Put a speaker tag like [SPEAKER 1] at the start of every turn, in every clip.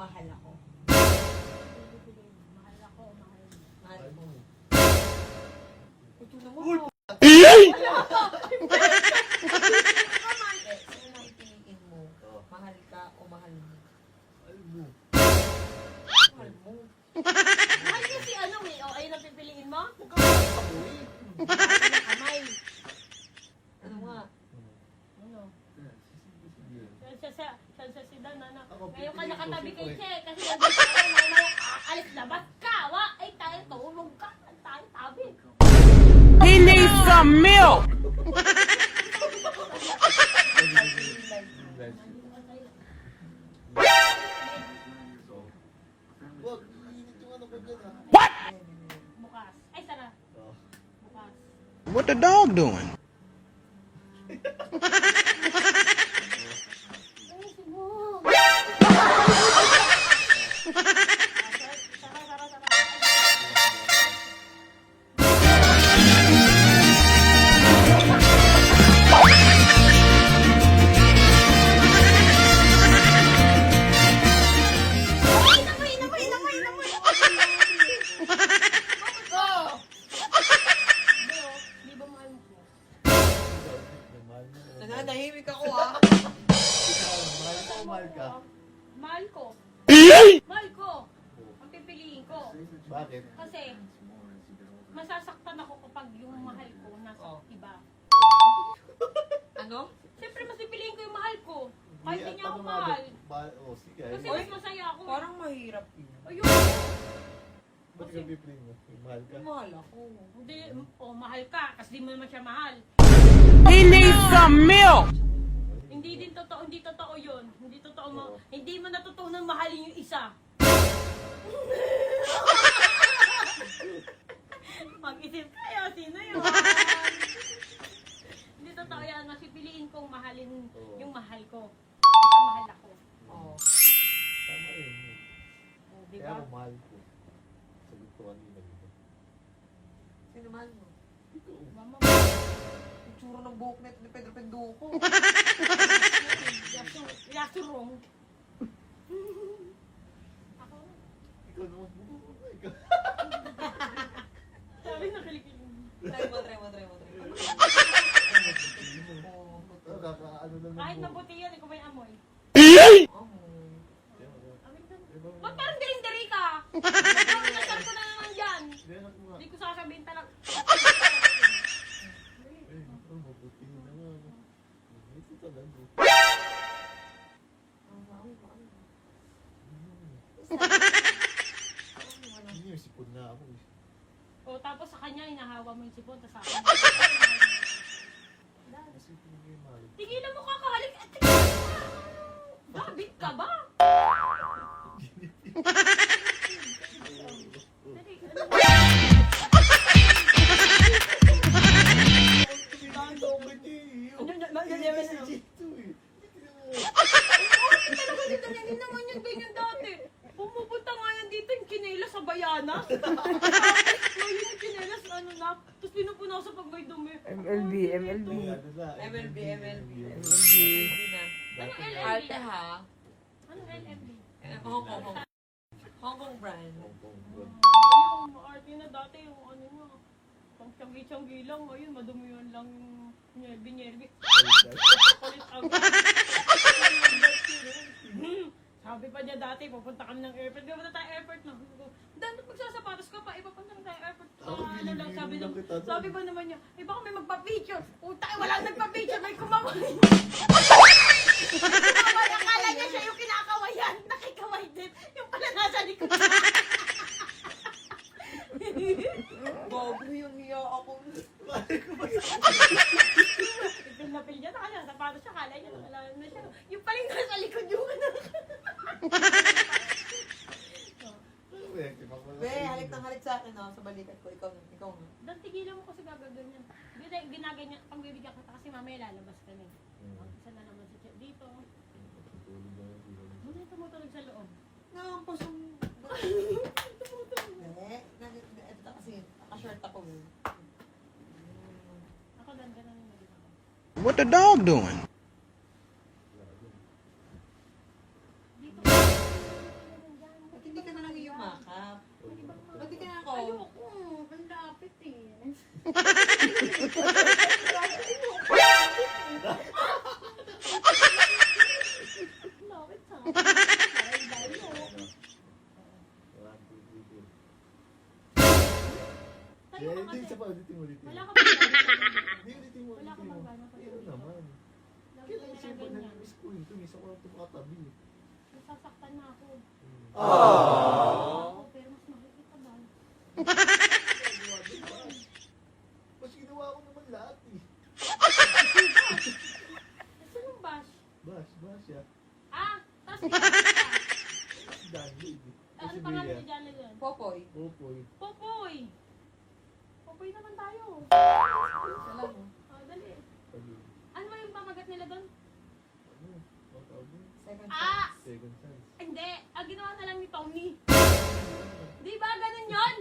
[SPEAKER 1] mahal ako?
[SPEAKER 2] Mahal ako, mahal mo.
[SPEAKER 1] Mahal mo. Ito naman. Sino ang piliin mo? Mahal ka o mahal mo?
[SPEAKER 3] Mahal mo.
[SPEAKER 1] Mahal mo.
[SPEAKER 2] Mahal niya si ano eh. O, ayun ang pipiliin mo? Kamay.
[SPEAKER 1] Ano nga?
[SPEAKER 2] Ano?
[SPEAKER 3] Sige.
[SPEAKER 2] Sa sidan, ano?
[SPEAKER 3] Ako,
[SPEAKER 2] Ngayon ka
[SPEAKER 3] pipiliin ko
[SPEAKER 2] nakatabi
[SPEAKER 3] si
[SPEAKER 2] kay
[SPEAKER 3] Fred.
[SPEAKER 2] Che. Kasi nandun ka rin, mamaya alis labas ka. Wa, ay tayo, tulog ka. Tayo tabi.
[SPEAKER 4] He needs some milk.
[SPEAKER 3] Wag, iinit yung ano ko dyan ah.
[SPEAKER 2] Bukas. Ay, sana.
[SPEAKER 3] Oh.
[SPEAKER 2] Bukas.
[SPEAKER 4] What the dog doing?
[SPEAKER 2] Ayusin mo. Di ba mahal mo?
[SPEAKER 3] Mahal mo.
[SPEAKER 1] Nananahimik ako ah.
[SPEAKER 3] Mahal ko o mahal ka?
[SPEAKER 2] Mahal ko. Mahal ko. Ang pipiliin ko.
[SPEAKER 3] Bakit?
[SPEAKER 2] Kasi, masasaktan ako kapag yung mahal ko nasa
[SPEAKER 1] Oh.
[SPEAKER 2] iba.
[SPEAKER 1] Ano?
[SPEAKER 2] Siyempre, mas pipiliin ko yung mahal ko. Kahit
[SPEAKER 3] Hindi,
[SPEAKER 2] hindi niya ako
[SPEAKER 3] ano nga
[SPEAKER 2] mahal.
[SPEAKER 3] Oh, sige.
[SPEAKER 2] Kasi
[SPEAKER 1] Oy,
[SPEAKER 2] mas masaya ako.
[SPEAKER 1] Parang mahirap yun.
[SPEAKER 2] Ayun.
[SPEAKER 3] Ba't ka pipiliin mo? Yung mahal ka?
[SPEAKER 1] Mahal ako.
[SPEAKER 2] Hindi, mahal ka. Kasi di mo naman siya mahal.
[SPEAKER 4] He needs some milk.
[SPEAKER 2] Hindi din totoo, hindi totoo yun. Hindi totoo mo.
[SPEAKER 3] Oo.
[SPEAKER 2] Hindi mo natutunan mahalin yung isa. Mag-isip kayo, sino yun? Hindi totoo yan. Mas pipiliin kong mahalin
[SPEAKER 3] Oo.
[SPEAKER 2] yung mahal ko. Kasi mahal ako.
[SPEAKER 1] Oo.
[SPEAKER 3] Tama yun.
[SPEAKER 2] Oh, di
[SPEAKER 3] Kaya
[SPEAKER 2] ba?
[SPEAKER 3] ako mahal ko. Sagot ko kanina. Diba?
[SPEAKER 1] Sino mahal mo?
[SPEAKER 3] Ikaw.
[SPEAKER 2] Mama,
[SPEAKER 1] Yung tsura ng buhok ni Pedro Penduko.
[SPEAKER 2] yasurong. Ako,
[SPEAKER 3] Ikaw naman. Ikaw.
[SPEAKER 2] sabi na kilikilin.
[SPEAKER 1] Try mo.
[SPEAKER 3] Oh, kakaano lang ng
[SPEAKER 2] Kahit
[SPEAKER 3] buhok.
[SPEAKER 2] mabuti yan, ikaw ba yung amoy?
[SPEAKER 1] Oh.
[SPEAKER 2] Amin ka.
[SPEAKER 3] Diba?
[SPEAKER 2] Ba't parang diri ka? Nasaan ko na naman dyan?
[SPEAKER 3] Hindi, anak mo nga.
[SPEAKER 2] Hindi ko sasabihin talaga.
[SPEAKER 3] Eh, mabuti na nga. Ito talaga. Hindi yung sipon na ako eh.
[SPEAKER 2] O tapos sa kanya, hinahawa mo yung sipon, tapos sa akin.
[SPEAKER 3] Kasi hindi yung mahal.
[SPEAKER 2] Tigilan mo kakahalik. Gabit ka ba? Dali, Hindi naman yung ganyan dati. Pumupunta nga yan dito yung kinela sa bayana. Ngayon yung kinela sa ano na. Tapos pinupunasan pag may dumi.
[SPEAKER 4] MLB.
[SPEAKER 1] MLB.
[SPEAKER 4] MLB.
[SPEAKER 1] na.
[SPEAKER 2] Anong LLB?
[SPEAKER 1] Arte ha?
[SPEAKER 2] Anong LLB?
[SPEAKER 1] Hong Kong. Hong Kong brand.
[SPEAKER 2] Yung arte na dati yung ano nyo. Pang tiyanggi-tiyanggi lang. Ngayon madumihan lang yung nyerbi-nyerbi. Palit agad. Sabi pa niya dati, pupunta kami ng airport. Gawin na tayo airport na. Dahil magsasapatos ka pa, ipapunta na tayo airport. Ano lang, sabi ba naman niya, baka may magpa-picture. Puta, wala nagpa-picture, may kumaway. Kumaway, akala niya siya yung kinakawayan. Nakikaway din. Yung pala nasa likod.
[SPEAKER 1] Bago yung hiya ako.
[SPEAKER 2] Ipil na pil niya, nakala sapatos siya, akala niya, wala na siya. Yung paling nasa likod yung ano.
[SPEAKER 1] Be, halik ng halik sa akin sa balikat ko. Ikaw na.
[SPEAKER 2] Dan tigilan mo kasi gagaganyan. Ginaganyan, pang bibigyan kita kasi mamaya lalabas ka na. Isa na naman si Chef dito. Muna tumutulog sa loob.
[SPEAKER 1] Nampas yung... Ito kasi, naka-short ako.
[SPEAKER 2] Ako dan ganun yung naging ako.
[SPEAKER 4] What the dog doing?
[SPEAKER 2] Dito. Bakit sa akin? Dahil-dahil mo. Tayo ka
[SPEAKER 3] Hindi,
[SPEAKER 2] kasi.
[SPEAKER 3] isa pa, ulitin mo, ulitin mo.
[SPEAKER 2] Wala ka bang gano'n?
[SPEAKER 3] Hindi, ulitin mo,
[SPEAKER 2] Wala ka
[SPEAKER 3] ulitin mo.
[SPEAKER 2] bang gano'n?
[SPEAKER 3] Ayun naman.
[SPEAKER 2] Lagi
[SPEAKER 3] Kailan
[SPEAKER 2] ka
[SPEAKER 3] siya
[SPEAKER 2] na
[SPEAKER 3] ba
[SPEAKER 2] ganyan.
[SPEAKER 3] nag-miss ko yun? Tumisa ko lang tumakatabi.
[SPEAKER 2] Nasasaktan na ako.
[SPEAKER 3] Hmm.
[SPEAKER 2] Ako, pero mas makikita ba?
[SPEAKER 3] Mas ginawa ko naman lahat eh.
[SPEAKER 2] Sinong bash?
[SPEAKER 3] Bash siya.
[SPEAKER 2] Ah! Tapos ikaw ka.
[SPEAKER 3] Si Danley.
[SPEAKER 2] Ano pangalan ni Jana yun?
[SPEAKER 1] Popoy.
[SPEAKER 3] Popoy.
[SPEAKER 2] Popoy! Popoy naman tayo.
[SPEAKER 1] Alam mo.
[SPEAKER 2] Dali.
[SPEAKER 3] Ano?
[SPEAKER 2] Ano ba yung pamagat nila doon?
[SPEAKER 3] Ano? Ang tawag mo?
[SPEAKER 1] Second
[SPEAKER 2] Ah!
[SPEAKER 1] chance.
[SPEAKER 3] Second chance.
[SPEAKER 2] Hindi. Ang ginawa na lang ni Tony. Di ba ganun yon?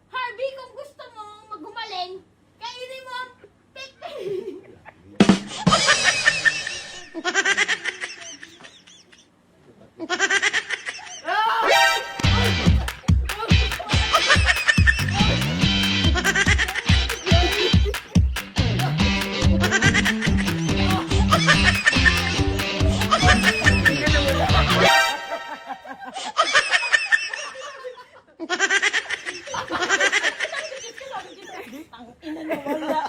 [SPEAKER 2] Harvey, kung gusto mo maggumaling, kainin mo ang pik-pik. Ina na wala.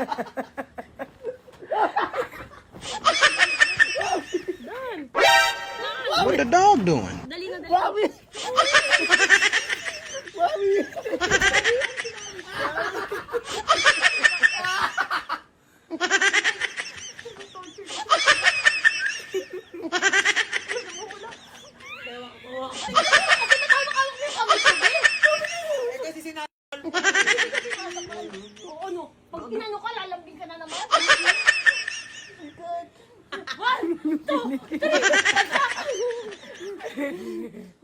[SPEAKER 4] What the dog doing?
[SPEAKER 2] Dali na, dali.
[SPEAKER 1] Eh kasi sinabi
[SPEAKER 2] Oo, no. Pag pinano ka, lalambing ka na naman. Good. 1, 2, 3.